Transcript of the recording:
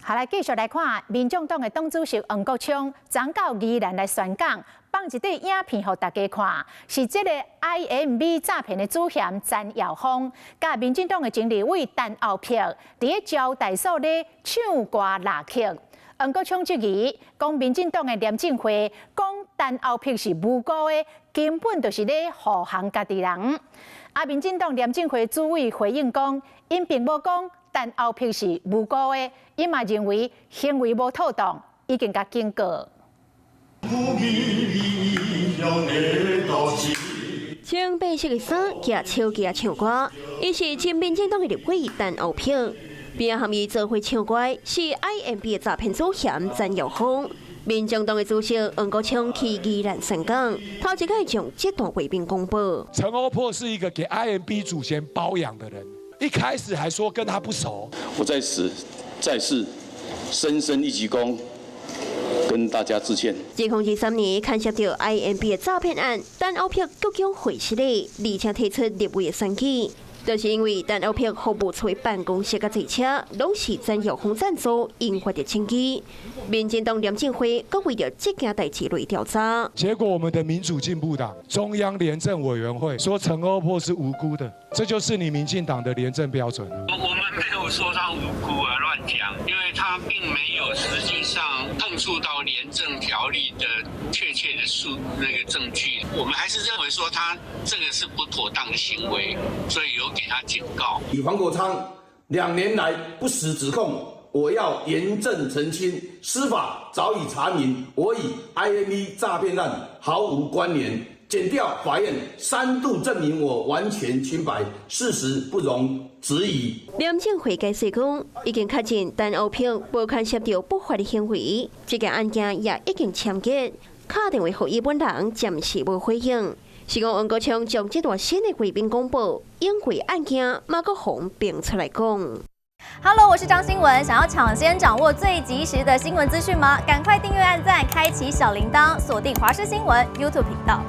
好，来继续来看，民众党的党主席黄国昌昨到宜兰来宣讲，放一段影片给大家看，是这个 IMB 诈骗的主嫌詹耀峰，甲民进党的前立委陈后碧，伫咧招待所咧唱歌拉客。黄国昌质疑，讲民进党的廉政会讲陈后碧是无辜的，根本就是咧护航家己人。民进党廉政会主委回应讲，因并无讲陈后碧是无辜的。 伊嘛认为行为无妥当，已经甲警告。穿白色的衫，夹手机唱歌，伊是前民进党的立委陈后碧。并含伊做伙唱歌是 IMB 的诈骗主嫌詹耀峰。民进党的主席黄国昌去宜兰宣讲，头一个将这段画面公布。陈欧珀是一个给 IMB 祖先包养的人，一开始还说跟他不熟。我在此。 再次深深一鞠躬，跟大家致歉。2023年牵涉到 IMB 的诈骗案，陈后碧鞠躬回失礼，而且提出立委的选举，就是因为陈后碧服务处的办公室甲坐车，拢是詹耀峰赞助，引发的争议。民进党廉政会阁为了这件代志来调查，结果我们的民主进步党中央廉政委员会说陈欧珀是无辜的，这就是你民进党的廉政标准。我们没有说他无辜啊，乱讲，因为他并没有实际上碰触到廉政条例的确切的那个证据，我们还是认为说他这个是不妥当的行为，所以有给他警告。以黄国昌2年来不实指控。 我要严正澄清，司法早已查明，我与 IMB 诈骗案毫无关联。检调法院3度证明我完全清白，事实不容置疑。廉政会解释讲，已经确认陈后碧无牵涉到不法的行为，这件案件也已经签结。打电话给伊本人，暂时无回应。是讲黄国昌将这段新的画面公布，因为案件马国宏并出来讲。 Hello， 我是张新文。想要抢先掌握最及时的新闻资讯吗？赶快订阅、按赞、开启小铃铛，锁定华视新闻 YouTube 频道。